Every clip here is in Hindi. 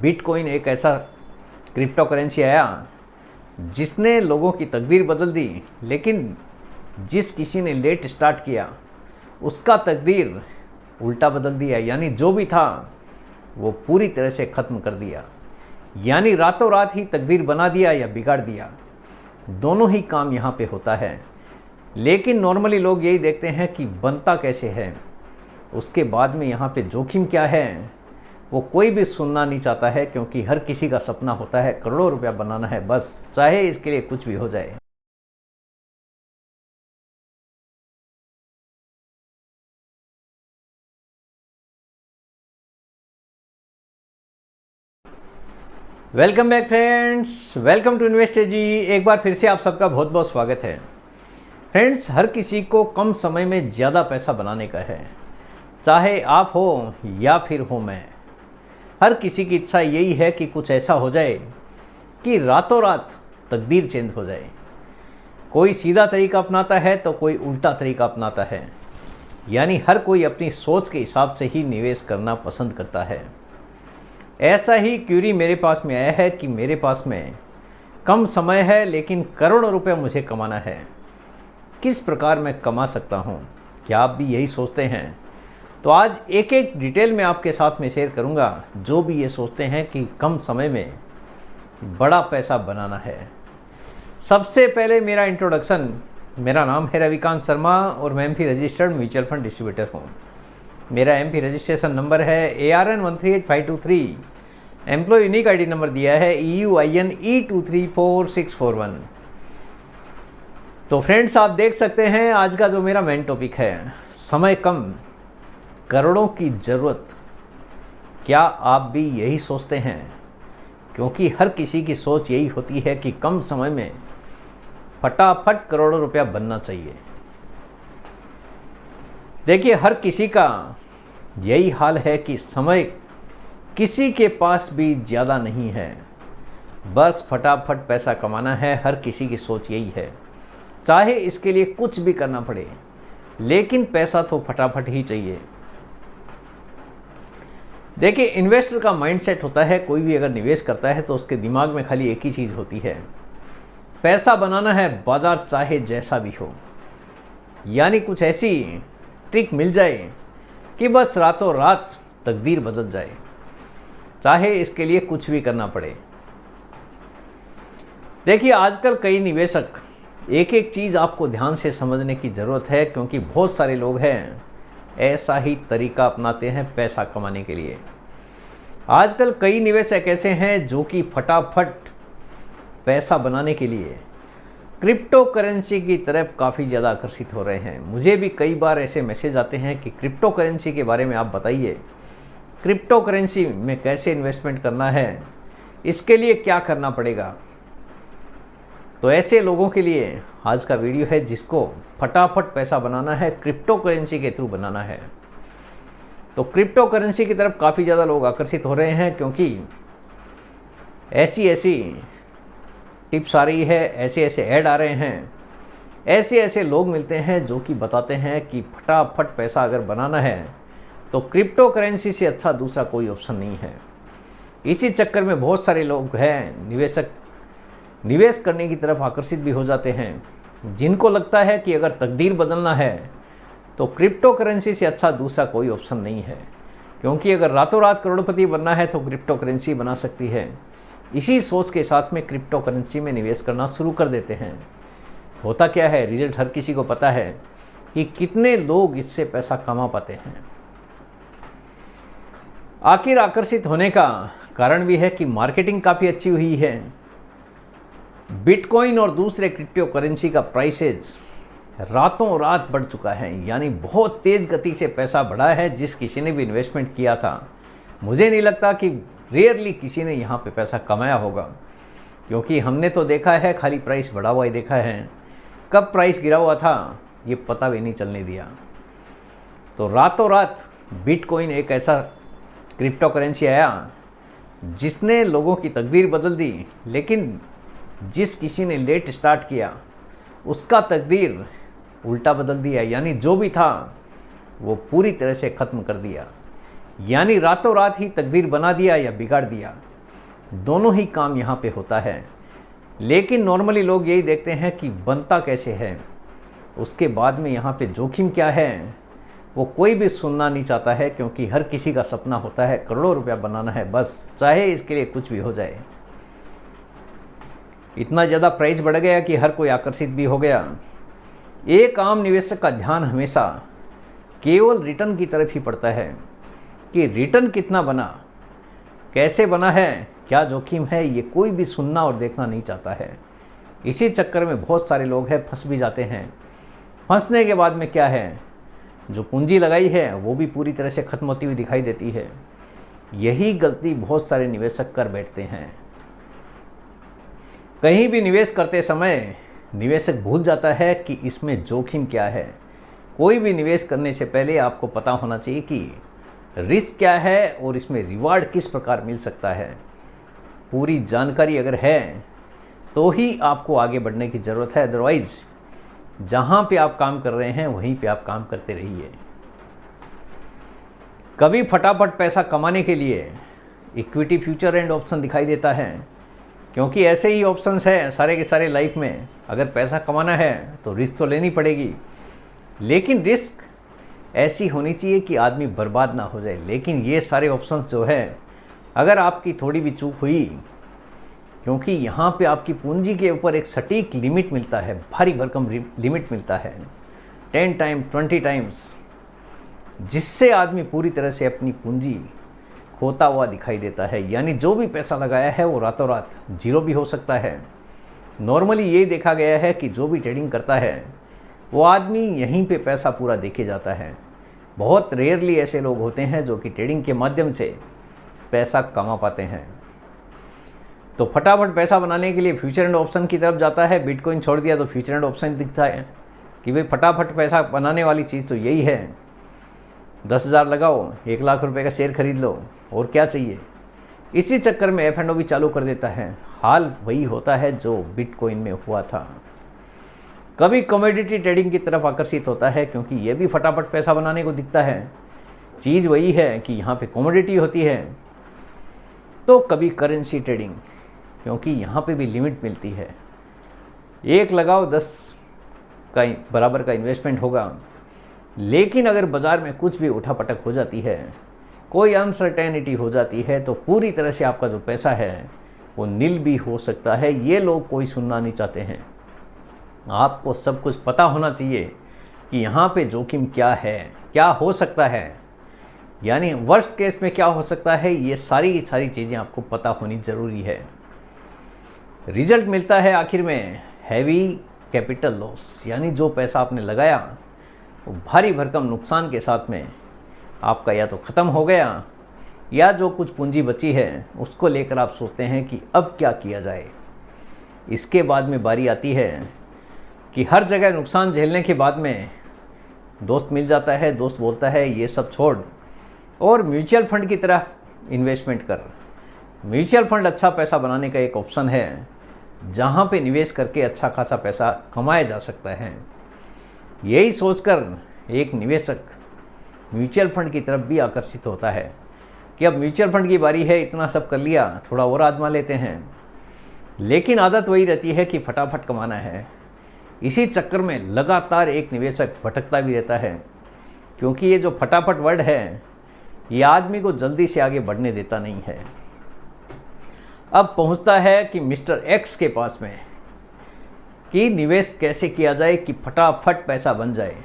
बिटकॉइन एक ऐसा क्रिप्टो करेंसी आया जिसने लोगों की तकदीर बदल दी, लेकिन जिस किसी ने लेट स्टार्ट किया उसका तकदीर उल्टा बदल दिया। यानी जो भी था वो पूरी तरह से ख़त्म कर दिया। यानी रातों रात ही तकदीर बना दिया या बिगाड़ दिया, दोनों ही काम यहाँ पे होता है। लेकिन नॉर्मली लोग यही देखते हैं कि बनता कैसे है, उसके बाद में यहाँ पे जोखिम क्या है वो कोई भी सुनना नहीं चाहता है, क्योंकि हर किसी का सपना होता है करोड़ों रुपया बनाना है, बस चाहे इसके लिए कुछ भी हो जाए। Welcome back friends, welcome to investor ji. एक बार फिर से आप सबका बहुत बहुत स्वागत है। फ्रेंड्स, हर किसी को कम समय में ज़्यादा पैसा बनाने का है, चाहे आप हो या फिर हो मैं। हर किसी की इच्छा यही है कि कुछ ऐसा हो जाए कि रातों रात तकदीर चेंज हो जाए। कोई सीधा तरीका अपनाता है तो कोई उल्टा तरीका अपनाता है। यानी हर कोई अपनी सोच के हिसाब से ही निवेश करना पसंद करता है। ऐसा ही क्यूरी मेरे पास में आया है कि मेरे पास में कम समय है लेकिन करोड़ों रुपए मुझे कमाना है। किस प्रकार मैं कमा सकता हूँ? क्या आप भी यही सोचते हैं? तो आज एक एक डिटेल में आपके साथ में शेयर करूँगा, जो भी ये सोचते हैं कि कम समय में बड़ा पैसा बनाना है। सबसे पहले मेरा इंट्रोडक्शन, मेरा नाम है रविकांत शर्मा और मैं MP registered mutual fund distributor हूँ। मेरा एमपी रजिस्ट्रेशन नंबर है ARN 138523। Employ unique ID number दिया है EUIN E234641। तो फ्रेंड्स, आप देख सकते हैं आज का जो मेरा मेन टॉपिक है, समय कम करोड़ों की ज़रूरत। क्या आप भी यही सोचते हैं? क्योंकि हर किसी की सोच यही होती है कि कम समय में फटाफट करोड़ों रुपया बनना चाहिए। देखिए, हर किसी का यही हाल है कि समय किसी के पास भी ज़्यादा नहीं है, बस फटाफट पैसा कमाना है। हर किसी की सोच यही है, चाहे इसके लिए कुछ भी करना पड़े, लेकिन पैसा तो फटाफट ही चाहिए। देखिए, इन्वेस्टर का माइंडसेट होता है, कोई भी अगर निवेश करता है तो उसके दिमाग में खाली एक ही चीज़ होती है, पैसा बनाना है, बाजार चाहे जैसा भी हो। यानी कुछ ऐसी ट्रिक मिल जाए कि बस रातों रात तकदीर बदल जाए, चाहे इसके लिए कुछ भी करना पड़े। देखिए, आजकल कई निवेशक, एक एक चीज़ आपको ध्यान से समझने की ज़रूरत है, क्योंकि बहुत सारे लोग हैं ऐसा ही तरीका अपनाते हैं पैसा कमाने के लिए। आजकल कई निवेशक ऐसे हैं जो कि फटाफट पैसा बनाने के लिए क्रिप्टो करेंसी की तरफ काफ़ी ज़्यादा आकर्षित हो रहे हैं। मुझे भी कई बार ऐसे मैसेज आते हैं कि क्रिप्टो करेंसी के बारे में आप बताइए, क्रिप्टो करेंसी में कैसे इन्वेस्टमेंट करना है, इसके लिए क्या करना पड़ेगा। तो ऐसे लोगों के लिए आज का वीडियो है, जिसको फटाफट पैसा बनाना है, क्रिप्टो करेंसी के थ्रू बनाना है। तो क्रिप्टो करेंसी की तरफ काफ़ी ज़्यादा लोग आकर्षित हो रहे हैं, क्योंकि ऐसी ऐसी टिप्स आ रही है, ऐसे ऐसे ऐड आ रहे हैं, ऐसे ऐसे लोग मिलते हैं जो कि बताते हैं कि फटाफट पैसा अगर बनाना है तो क्रिप्टो करेंसी से अच्छा दूसरा कोई ऑप्शन नहीं है। इसी चक्कर में बहुत सारे लोग हैं, निवेशक निवेश करने की तरफ आकर्षित भी हो जाते हैं, जिनको लगता है कि अगर तकदीर बदलना है तो क्रिप्टो करेंसी से अच्छा दूसरा कोई ऑप्शन नहीं है, क्योंकि अगर रातों रात करोड़पति बनना है तो क्रिप्टो करेंसी बना सकती है। इसी सोच के साथ में क्रिप्टो करेंसी में निवेश करना शुरू कर देते हैं। होता क्या है, रिजल्ट हर किसी को पता है कि कितने लोग इससे पैसा कमा पाते हैं। आखिर आकर्षित होने का कारण भी है कि मार्केटिंग काफ़ी अच्छी हुई है। बिटकॉइन और दूसरे क्रिप्टो करेंसी का प्राइसेज रातों रात बढ़ चुका है। यानी बहुत तेज़ गति से पैसा बढ़ा है। जिस किसी ने भी इन्वेस्टमेंट किया था, मुझे नहीं लगता कि रेयरली किसी ने यहाँ पे पैसा कमाया होगा, क्योंकि हमने तो देखा है खाली प्राइस बढ़ा हुआ ही देखा है, कब प्राइस गिरा हुआ था ये पता भी नहीं चलने दिया। तो रातों रात बिटकॉइन एक ऐसा क्रिप्टो करेंसी आया जिसने लोगों की तकदीर बदल दी, लेकिन जिस किसी ने लेट स्टार्ट किया उसका तकदीर उल्टा बदल दिया। यानी जो भी था वो पूरी तरह से ख़त्म कर दिया। यानी रातों रात ही तकदीर बना दिया या बिगाड़ दिया, दोनों ही काम यहाँ पे होता है। लेकिन नॉर्मली लोग यही देखते हैं कि बनता कैसे है, उसके बाद में यहाँ पे जोखिम क्या है वो कोई भी सुनना नहीं चाहता है, क्योंकि हर किसी का सपना होता है करोड़ों रुपया बनाना है, बस चाहे इसके लिए कुछ भी हो जाए। इतना ज़्यादा प्राइस बढ़ गया कि हर कोई आकर्षित भी हो गया। एक आम निवेशक का ध्यान हमेशा केवल रिटर्न की तरफ ही पड़ता है कि रिटर्न कितना बना, कैसे बना है, क्या जोखिम है, ये कोई भी सुनना और देखना नहीं चाहता है। इसी चक्कर में बहुत सारे लोग हैं फंस भी जाते हैं। फंसने के बाद में क्या है, जो पूंजी लगाई है वो भी पूरी तरह से ख़त्म होती हुई दिखाई देती है। यही गलती बहुत सारे निवेशक कर बैठते हैं। कहीं भी निवेश करते समय निवेशक भूल जाता है कि इसमें जोखिम क्या है। कोई भी निवेश करने से पहले आपको पता होना चाहिए कि रिस्क क्या है और इसमें रिवार्ड किस प्रकार मिल सकता है। पूरी जानकारी अगर है तो ही आपको आगे बढ़ने की ज़रूरत है, अदरवाइज जहाँ पे आप काम कर रहे हैं वहीं पे आप काम करते रहिए। कभी फटाफट पैसा कमाने के लिए इक्विटी, फ्यूचर एंड ऑप्शन दिखाई देता है, क्योंकि ऐसे ही ऑप्शंस हैं सारे के सारे लाइफ में। अगर पैसा कमाना है तो रिस्क तो लेनी पड़ेगी, लेकिन रिस्क ऐसी होनी चाहिए कि आदमी बर्बाद ना हो जाए। लेकिन ये सारे ऑप्शंस जो है, अगर आपकी थोड़ी भी चूक हुई, क्योंकि यहाँ पे आपकी पूंजी के ऊपर एक सटीक लिमिट मिलता है, भारी भरकम लिमिट मिलता है 10 टाइम 20 टाइम्स, जिससे आदमी पूरी तरह से अपनी पूंजी खोता हुआ दिखाई देता है। यानी जो भी पैसा लगाया है वो रातों रात जीरो भी हो सकता है। नॉर्मली ये देखा गया है कि जो भी ट्रेडिंग करता है वो आदमी यहीं पे पैसा पूरा देके जाता है। बहुत रेयरली ऐसे लोग होते हैं जो कि ट्रेडिंग के माध्यम से पैसा कमा पाते हैं। तो फटाफट पैसा बनाने के लिए फ्यूचर एंड ऑप्शन की तरफ जाता है। बिटकॉइन छोड़ दिया तो फ्यूचर एंड ऑप्शन दिखता है कि भाई फटाफट पैसा बनाने वाली चीज़ तो यही है, 10,000 लगाओ, 1 लाख रुपए का शेयर खरीद लो, और क्या चाहिए। इसी चक्कर में F&O भी चालू कर देता है। हाल वही होता है जो बिटकॉइन में हुआ था। कभी कमोडिटी ट्रेडिंग की तरफ आकर्षित होता है, क्योंकि ये भी फटाफट पैसा बनाने को दिखता है। चीज़ वही है कि यहाँ पे कमोडिटी होती है। तो कभी करेंसी ट्रेडिंग, क्योंकि यहाँ पे भी लिमिट मिलती है। 1 लगाओ 10 का बराबर का इन्वेस्टमेंट होगा, लेकिन अगर बाज़ार में कुछ भी उठापटक हो जाती है, कोई अनसर्टेनिटी हो जाती है, तो पूरी तरह से आपका जो पैसा है वो नील भी हो सकता है। ये लोग कोई सुनना नहीं चाहते हैं। आपको सब कुछ पता होना चाहिए कि यहाँ पे जोखिम क्या है, क्या हो सकता है, यानी वर्स्ट केस में क्या हो सकता है। ये सारी की सारी चीज़ें आपको पता होनी ज़रूरी है। रिजल्ट मिलता है आखिर में हैवी कैपिटल लॉस, यानी जो पैसा आपने लगाया वो भारी भरकम नुकसान के साथ में आपका या तो ख़त्म हो गया, या जो कुछ पूंजी बची है उसको लेकर आप सोचते हैं कि अब क्या किया जाए। इसके बाद में बारी आती है कि हर जगह नुकसान झेलने के बाद में दोस्त मिल जाता है। दोस्त बोलता है ये सब छोड़ और म्यूचुअल फंड की तरफ इन्वेस्टमेंट कर। म्यूचुअल फंड अच्छा पैसा बनाने का एक ऑप्शन है, जहाँ पे निवेश करके अच्छा खासा पैसा कमाया जा सकता है। यही सोचकर एक निवेशक म्यूचुअल फंड की तरफ भी आकर्षित होता है कि अब म्यूचुअल फंड की बारी है, इतना सब कर लिया, थोड़ा और आजमा लेते हैं। लेकिन आदत वही रहती है कि फटाफट कमाना है। इसी चक्कर में लगातार एक निवेशक भटकता भी रहता है, क्योंकि ये जो फटाफट वर्ड है ये आदमी को जल्दी से आगे बढ़ने देता नहीं है। अब पहुंचता है कि मिस्टर एक्स के पास में कि निवेश कैसे किया जाए कि फटाफट पैसा बन जाए।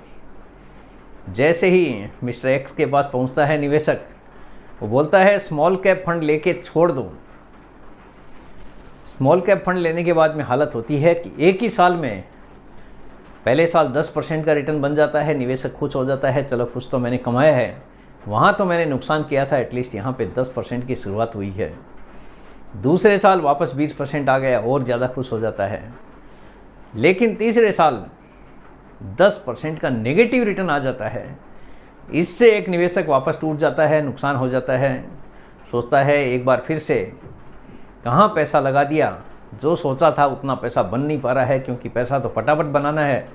जैसे ही मिस्टर एक्स के पास पहुंचता है निवेशक, वो बोलता है स्मॉल कैप फंड लेके छोड़ दो। स्मॉल कैप फंड लेने के बाद में हालत होती है कि एक ही साल में, पहले साल 10% का रिटर्न बन जाता है। निवेशक खुश हो जाता है, चलो कुछ तो मैंने कमाया है, वहाँ तो मैंने नुकसान किया था, एटलीस्ट यहाँ पे 10% की शुरुआत हुई है। दूसरे साल वापस 20% आ गया, और ज़्यादा खुश हो जाता है। लेकिन तीसरे साल 10% का नेगेटिव रिटर्न आ जाता है। इससे एक निवेशक वापस टूट जाता है, नुकसान हो जाता है। सोचता है एक बार फिर से, कहाँ पैसा लगा दिया, जो सोचा था उतना पैसा बन नहीं पा रहा है, क्योंकि पैसा तो फटाफट बनाना है,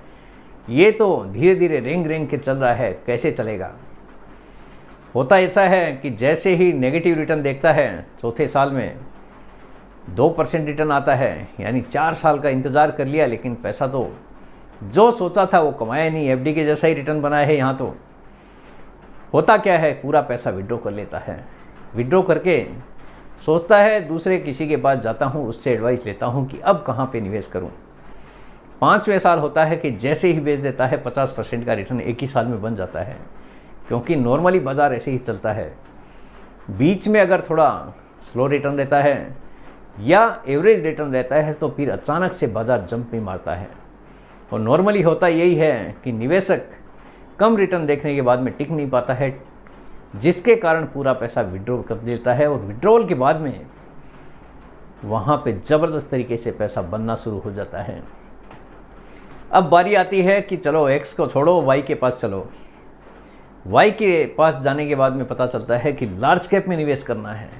ये तो धीरे धीरे रेंग रेंग के चल रहा है, कैसे चलेगा। होता ऐसा है कि जैसे ही नेगेटिव रिटर्न देखता है चौथे साल में, 2% रिटर्न आता है, यानी 4 साल का इंतज़ार कर लिया, लेकिन पैसा तो जो सोचा था वो कमाया नहीं। एफडी के जैसा ही रिटर्न बना है। यहाँ तो होता क्या है, पूरा पैसा विड्रॉ कर लेता है। विड्रॉ करके सोचता है दूसरे किसी के पास जाता हूँ, उससे एडवाइस लेता हूँ कि अब कहाँ पे निवेश करूँ। 5वें साल होता है कि जैसे ही बेच देता है 50% का रिटर्न एक ही साल में बन जाता है, क्योंकि नॉर्मली बाज़ार ऐसे ही चलता है। बीच में अगर थोड़ा स्लो रिटर्न रहता है या एवरेज रिटर्न रहता है तो फिर अचानक से बाज़ार जंप भी मारता है। और नॉर्मली होता यही है कि निवेशक कम रिटर्न देखने के बाद में टिक नहीं पाता है, जिसके कारण पूरा पैसा विड्रॉ कर देता है, और विड्रॉल के बाद में वहाँ पे ज़बरदस्त तरीके से पैसा बनना शुरू हो जाता है। अब बारी आती है कि चलो एक्स को छोड़ो, वाई के पास चलो। वाई के पास जाने के बाद में पता चलता है कि लार्ज कैप में निवेश करना है।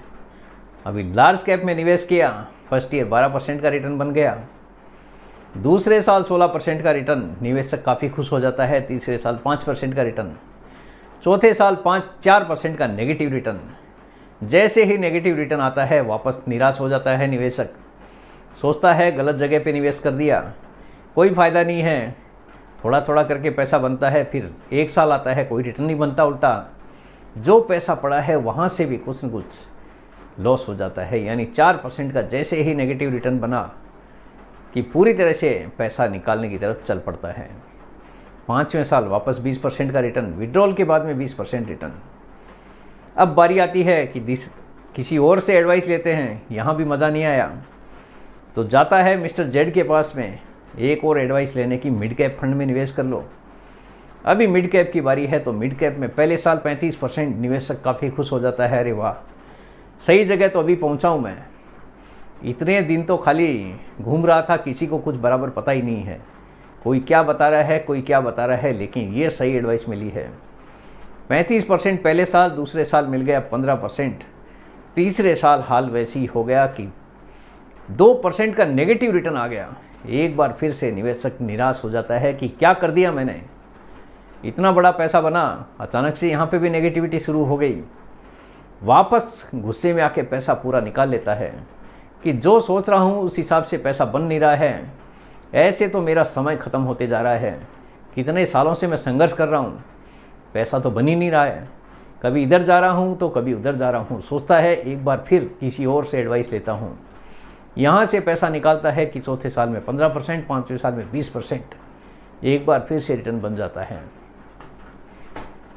अभी लार्ज कैप में निवेश किया, फर्स्ट ईयर 12% का रिटर्न बन गया, दूसरे साल 16% का रिटर्न, निवेशक काफ़ी खुश हो जाता है। तीसरे साल 5% का रिटर्न, चौथे साल 4% का नेगेटिव रिटर्न। जैसे ही नेगेटिव रिटर्न आता है वापस निराश हो जाता है निवेशक, सोचता है गलत जगह पे निवेश कर दिया, कोई फ़ायदा नहीं है। थोड़ा थोड़ा करके पैसा बनता है, फिर 1 साल आता है कोई रिटर्न नहीं बनता, उल्टा जो पैसा पड़ा है वहाँ से भी कुछ न कुछ लॉस हो जाता है। यानी 4% का जैसे ही नेगेटिव रिटर्न बना कि पूरी तरह से पैसा निकालने की तरफ चल पड़ता है। 5वें साल वापस 20% का रिटर्न, विड्रॉल के बाद में 20% रिटर्न। अब बारी आती है कि किसी और से एडवाइस लेते हैं, यहाँ भी मज़ा नहीं आया तो जाता है मिस्टर जेड के पास में एक और एडवाइस लेने की, मिड कैप फंड में निवेश कर लो। अभी मिड कैप की बारी है तो मिड कैप में पहले साल 35%, निवेशक काफ़ी खुश हो जाता है, अरे वाह सही जगह तो अभी पहुँचा हूँ मैं। इतने दिन तो खाली घूम रहा था, किसी को कुछ बराबर पता ही नहीं है, कोई क्या बता रहा है कोई क्या बता रहा है, लेकिन ये सही एडवाइस मिली है। 35% पहले साल, दूसरे साल मिल गया 15%, तीसरे साल हाल वैसी हो गया कि 2% का नेगेटिव रिटर्न आ गया। एक बार फिर से निवेशक निराश हो जाता है कि क्या कर दिया मैंने, इतना बड़ा पैसा बना, अचानक से यहाँ पे भी नेगेटिविटी शुरू हो गई। वापस गुस्से में आके पैसा पूरा निकाल लेता है कि जो सोच रहा हूँ उस हिसाब से पैसा बन नहीं रहा है, ऐसे तो मेरा समय ख़त्म होते जा रहा है, कितने सालों से मैं संघर्ष कर रहा हूँ, पैसा तो बन ही नहीं रहा है, कभी इधर जा रहा हूँ तो कभी उधर जा रहा हूँ। सोचता है एक बार फिर किसी और से एडवाइस लेता हूँ, यहाँ से पैसा निकालता है कि चौथे साल में 15%, 5वें साल में 20%, एक बार फिर से रिटर्न बन जाता है।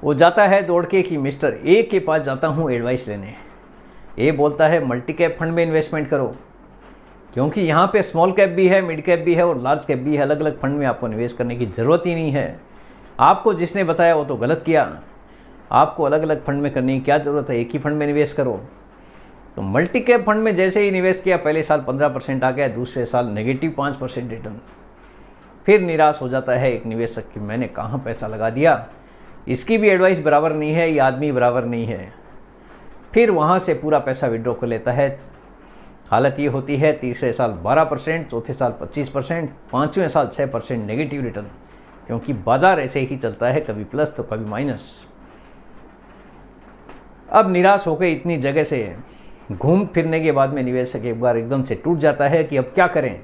वो जाता है दौड़ के कि मिस्टर ए के पास जाता हूँ एडवाइस लेने। ए बोलता है मल्टी कैप फंड में इन्वेस्टमेंट करो, क्योंकि यहाँ पे स्मॉल कैप भी है, मिड कैप भी है और लार्ज कैप भी है। अलग अलग फंड में आपको निवेश करने की ज़रूरत ही नहीं है। आपको जिसने बताया वो तो गलत किया, आपको अलग अलग फंड में करने की क्या ज़रूरत है, एक ही फंड में निवेश करो। तो मल्टी कैप फंड में जैसे ही निवेश किया, पहले साल 15% आ गया, दूसरे साल नेगेटिव 5% रिटर्न। फिर निराश हो जाता है एक निवेशक कि मैंने कहाँ पैसा लगा दिया, इसकी भी एडवाइस बराबर नहीं है, ये आदमी बराबर नहीं है। फिर वहाँ से पूरा पैसा विड्रॉ कर लेता है। हालत ये होती है तीसरे साल 12%, चौथे साल 25%, 5वें साल 6% नेगेटिव रिटर्न, क्योंकि बाजार ऐसे ही चलता है, कभी प्लस तो कभी माइनस। अब निराश होकर इतनी जगह से घूम फिरने के बाद में निवेशक एक बार एकदम से टूट जाता है कि अब क्या करें।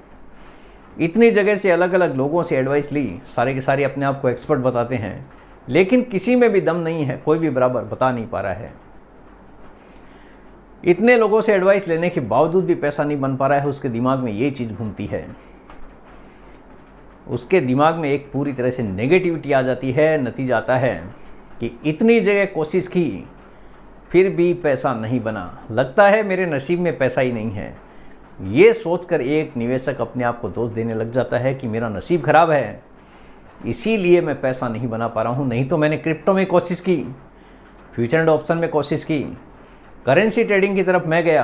इतनी जगह से अलग अलग लोगों से एडवाइस ली, सारे के सारे अपने आप को एक्सपर्ट बताते हैं, लेकिन किसी में भी दम नहीं है, कोई भी बराबर बता नहीं पा रहा है। इतने लोगों से एडवाइस लेने के बावजूद भी पैसा नहीं बन पा रहा है। उसके दिमाग में ये चीज़ घूमती है, उसके दिमाग में एक पूरी तरह से नेगेटिविटी आ जाती है। नतीजा आता है कि इतनी जगह कोशिश की फिर भी पैसा नहीं बना, लगता है मेरे नसीब में पैसा ही नहीं है। ये सोचकर एक निवेशक अपने आप को दोष देने लग जाता है कि मेरा नसीब खराब है, इसीलिए मैं पैसा नहीं बना पा रहा हूँ। नहीं तो मैंने क्रिप्टो में कोशिश की, फ्यूचर एंड ऑप्शन में कोशिश की, करेंसी ट्रेडिंग की तरफ मैं गया,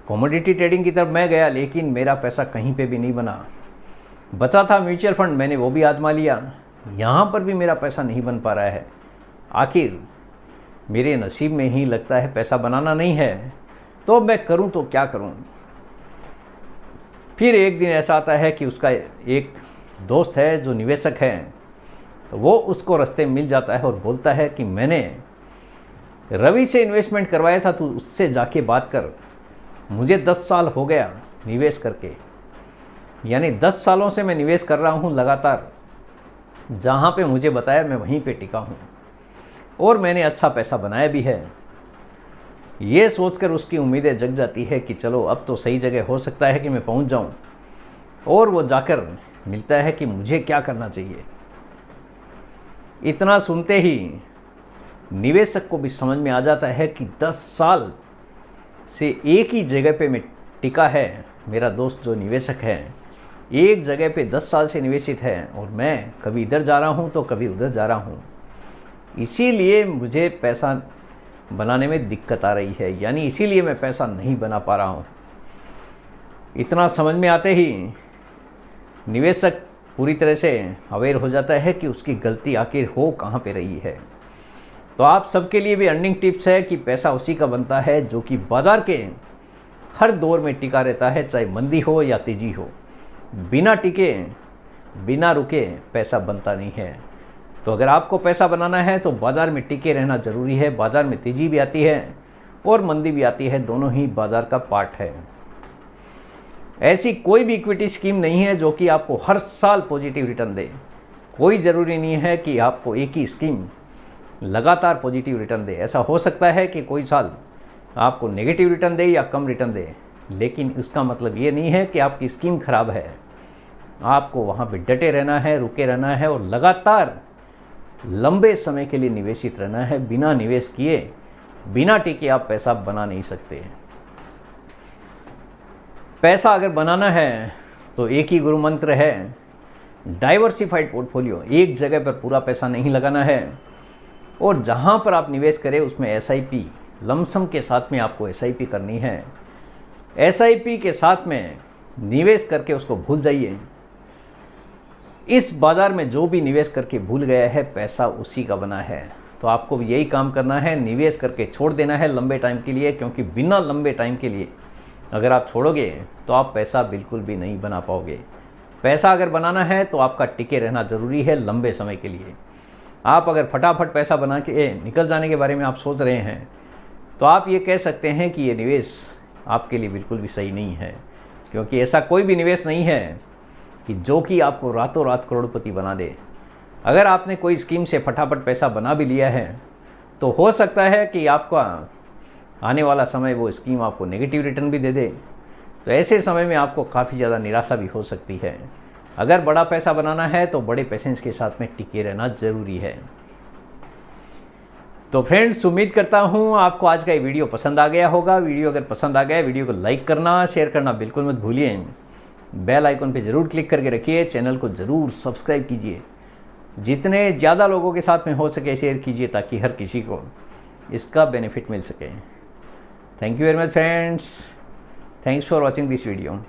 कमोडिटी ट्रेडिंग की तरफ मैं गया, लेकिन मेरा पैसा कहीं पे भी नहीं बना। बचा था म्यूचुअल फंड, मैंने वो भी आजमा लिया, यहाँ पर भी मेरा पैसा नहीं बन पा रहा है। आखिर मेरे नसीब में ही लगता है पैसा बनाना नहीं है, तो मैं करूँ तो क्या करूँ। फिर एक दिन ऐसा आता है कि उसका एक दोस्त है जो निवेशक है, वो उसको रास्ते में मिल जाता है और बोलता है कि मैंने रवि से इन्वेस्टमेंट करवाया था, तो उससे जाके बात कर, मुझे 10 साल हो गया निवेश करके, यानी 10 सालों से मैं निवेश कर रहा हूँ लगातार। जहाँ पे मुझे बताया मैं वहीं पे टिका हूँ और मैंने अच्छा पैसा बनाया भी है। ये सोचकर उसकी उम्मीदें जग जाती है कि चलो अब तो सही जगह हो सकता है कि मैं पहुँच जाऊँ, और वो जाकर मिलता है कि मुझे क्या करना चाहिए। इतना सुनते ही निवेशक को भी समझ में आ जाता है कि 10 साल से एक ही जगह पे मैं टिका है। मेरा दोस्त जो निवेशक है एक जगह पे 10 साल से निवेशित है और मैं कभी इधर जा रहा हूँ तो कभी उधर जा रहा हूँ, इसीलिए मुझे पैसा बनाने में दिक्कत आ रही है, यानी इसीलिए मैं पैसा नहीं बना पा रहा हूँ। इतना समझ में आते ही निवेशक पूरी तरह से अवेयर हो जाता है कि उसकी गलती आखिर हो कहाँ पे रही है। तो आप सबके लिए भी अर्निंग टिप्स है कि पैसा उसी का बनता है जो कि बाज़ार के हर दौर में टिका रहता है, चाहे मंदी हो या तेज़ी हो। बिना टिके बिना रुके पैसा बनता नहीं है। तो अगर आपको पैसा बनाना है तो बाज़ार में टिके रहना ज़रूरी है। बाज़ार में तेज़ी भी आती है और मंदी भी आती है, दोनों ही बाज़ार का पार्ट है। ऐसी कोई भी इक्विटी स्कीम नहीं है जो कि आपको हर साल पॉजिटिव रिटर्न दे। कोई ज़रूरी नहीं है कि आपको एक ही स्कीम लगातार पॉजिटिव रिटर्न दे। ऐसा हो सकता है कि कोई साल आपको नेगेटिव रिटर्न दे या कम रिटर्न दे, लेकिन उसका मतलब ये नहीं है कि आपकी स्कीम खराब है। आपको वहाँ पे डटे रहना है, रुके रहना है और लगातार लंबे समय के लिए निवेशित रहना है। बिना निवेश किए बिना टिके आप पैसा बना नहीं सकते। पैसा अगर बनाना है तो एक ही गुरु मंत्र है, डाइवर्सिफाइड पोर्टफोलियो। एक जगह पर पूरा पैसा नहीं लगाना है और जहाँ पर आप निवेश करें उसमें SIP लमसम के साथ में आपको SIP करनी है। SIP के साथ में निवेश करके उसको भूल जाइए। इस बाज़ार में जो भी निवेश करके भूल गया है पैसा उसी का बना है। तो आपको भी यही काम करना है, निवेश करके छोड़ देना है लंबे टाइम के लिए, क्योंकि बिना लंबे टाइम के लिए अगर आप छोड़ोगे तो आप पैसा बिल्कुल भी नहीं बना पाओगे। पैसा अगर बनाना है तो आपका टिके रहना ज़रूरी है लंबे समय के लिए। आप अगर फटाफट पैसा बना के निकल जाने के बारे में आप सोच रहे हैं तो आप ये कह सकते हैं कि ये निवेश आपके लिए बिल्कुल भी सही नहीं है, क्योंकि ऐसा कोई भी निवेश नहीं है कि जो कि आपको रातों रात करोड़पति बना दे। अगर आपने कोई स्कीम से फटाफट पैसा बना भी लिया है तो हो सकता है कि आपका आने वाला समय वो स्कीम आपको नेगेटिव रिटर्न भी दे दे। तो ऐसे समय में आपको काफ़ी ज़्यादा निराशा भी हो सकती है। अगर बड़ा पैसा बनाना है तो बड़े पेशेंस के साथ में टिके रहना ज़रूरी है। तो फ्रेंड्स, उम्मीद करता हूँ आपको आज का ये वीडियो पसंद आ गया होगा। वीडियो अगर पसंद आ गया, वीडियो को लाइक करना, शेयर करना बिल्कुल मत भूलिए। बेल आइकन पे ज़रूर क्लिक करके रखिए, चैनल को ज़रूर सब्सक्राइब कीजिए। जितने ज़्यादा लोगों के साथ में हो सके शेयर कीजिए ताकि हर किसी को इसका बेनिफिट मिल सके। Thank you very much friends, thanks for watching this video.